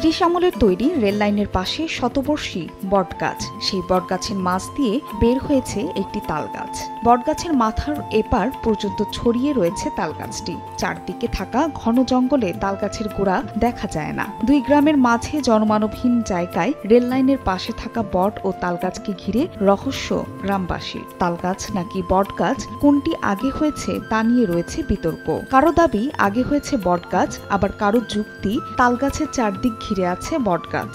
British আমলের তৈরি rail লাইনের পাশে শতবর্ষী বটগাছ, সেই বটগাছের মাছ দিয়ে বের হয়েছে একটি তালগাছ। বটগাছের মাথার এপার পর্যন্ত ছড়িয়ে রয়েছে তালগাছটি। চারদিকে থাকা ঘন জঙ্গলে তালগাছের গোড়া দেখা যায় না। দুই গ্রামের মাঝে জনমানবহীন জায়গায় রেল লাইনের পাশে থাকা বট ও তালগাছকে ঘিরে রহস্য গ্রামবাসীর। তালগাছ নাকি বটগাছ, কোনটি আগে হয়েছে তা নিয়ে রয়েছে বিতর্ক। কারো দাবি আগে হয়েছে বটগাছ, আবার কারো যুক্তি তালগাছের চারদিক ঘিরে আছে বটগাছ।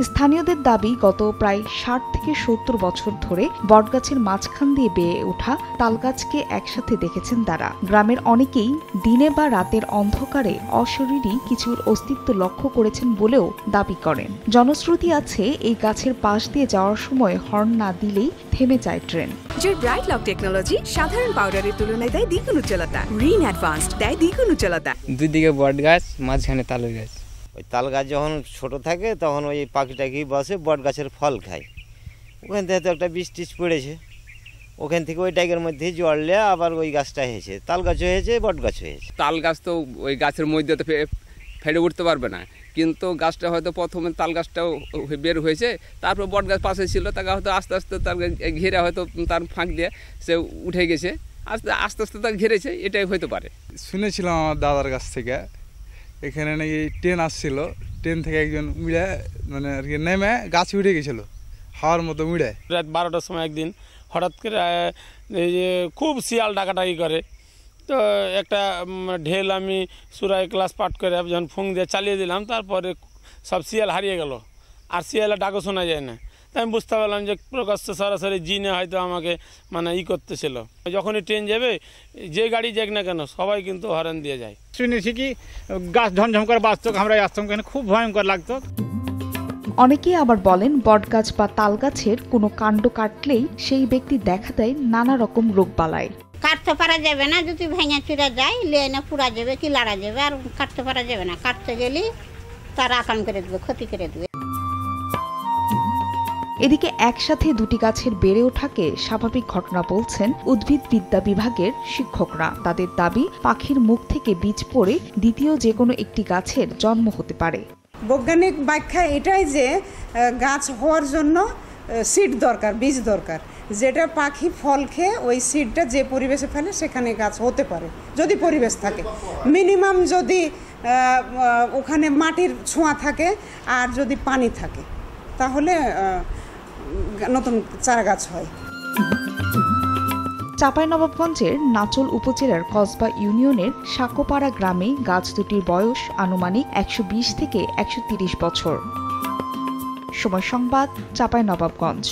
স্থানীয়দের দাবি গত প্রায় ৬০ থেকে ৭০ বছর ধরে বটগাছের মাঝখান দিয়ে বেয়ে ওঠা তালগাছকে একসাথে দেখেছেন তারা। গ্রামের অনেকেই দিনে বা রাতের অন্ধকারে অশরীরী কিছুর অস্তিত্ব লক্ষ্য করেছেন বলেও দাবি করেন। জনশ্রুতি আছে এই গাছের পাশ দিয়ে যাওয়ার সময় হর্ন না দিলেই থেমে যায় ট্রেন। যে ব্রাইট লক টেকনোলজি সাধারণ পাউডারের তুলনায় দেয় দ্বিগুণ উজ্জ্বলতা। রিন অ্যাডভান্সড দেয় দ্বিগুণ উজ্জ্বলতা। দুই দিকে বটগাছ, মাঝখানে তালের গাছ। ওই তাল গাছ যখন ছোট থাকে তখন ওই পাখিটাকি বসে বট গাছের ফল খায়। ওখান থেকে তো একটা বীজ টিজ পড়েছে, ওখান থেকে ওই টাইগের মধ্যে জড়লে আবার ওই গাছটা হয়েছে, তাল গাছ হয়েছে, বট গাছ হয়েছে। তাল গাছ তো ওই গাছের মধ্যে তো ফেটে উঠতে পারবে না, কিন্তু গাছটা হয়তো প্রথমে তাল গাছটাও বের হয়েছে, তারপর বট গাছ পাশে ছিল, তাকে হয়তো আস্তে আস্তে তার ঘিরে হয়তো তার ফাঁক দিয়ে সে উঠে গেছে, আস্তে আস্তে তাকে ঘিরেছে, এটাই হইতে পারে। শুনেছিলাম আমার দাদার কাছ থেকে এখানে নাকি ট্রেন আসছিল, ট্রেন থেকে একজন উড়ে মানে আর কি নেমে গাছ উড়ে গেছিলো হাওয়ার মতো উড়ে। রাত 12টার সময় একদিন হঠাৎ করে এই যে খুব শিয়াল ডাকাডাকি করে, তো একটা ঢেল আমি সুরাই ক্লাস পাঠ করে যখন ফুং দিয়ে চালিয়ে দিলাম, তারপরে সব শিয়াল হারিয়ে গেল, আর শিয়ালের ডাকও শোনা যায় না। তাই আমি বুঝতে পারলাম যে প্রকাশ্য সরাসরি জিনে হয়তো আমাকে মানে করতেছিল। যখনই ট্রেন যাবে, যে গাড়ি যাক না কেন, সবাই কিন্তু হর্ন দিয়ে যায়। শুনেছি কি গাছ ঝমঝম করে বাঁচত, আমরা আসতাম কেন, খুব ভয়ঙ্কর লাগতো। অনেকেই আবার বলেন বটগাছ বা তালগাছের কোনো কাণ্ড কাটলেই সেই ব্যক্তি দেখা দেয় নানা রকম রোগবালাই। কাটতে পারা যাবে না, যদি ভেঙে চুরা যায় লেনে পুরা যাবে কি লাড়া যাবে, আর কাটতে পারা যাবে না। কাটতে গেলে তার আকাম করে দেবে, ক্ষতি করে দেবে। এদিকে একসাথে দুটি গাছের বেড়ে ওঠাকে স্বাভাবিক ঘটনা বলছেন উদ্ভিদবিদ্যা বিভাগের শিক্ষকরা। তাদের দাবি পাখির মুখ থেকে বীজ পড়ে দ্বিতীয় যে কোনো একটি গাছের জন্ম হতে পারে। বৈজ্ঞানিক ব্যাখ্যা এটাই যে গাছ হওয়ার জন্য সিড দরকার, বীজ দরকার, যেটা পাখি ফল খেয়ে ওই সিডটা যে পরিবেশে ফেলে সেখানে গাছ হতে পারে, যদি পরিবেশ থাকে। মিনিমাম যদি ওখানে মাটির ছোঁয়া থাকে আর যদি পানি থাকে, তাহলে নতুন চারা গাছ হয়। চাঁপাইনবাবগঞ্জের নাচল উপজেলার কসবা ইউনিয়নের সাকোপাড়া গ্রামে গাছ দুটির বয়স আনুমানিক ১২০ থেকে ১৩০ বছর। সময় সংবাদ, চাঁপাইনবাবগঞ্জ।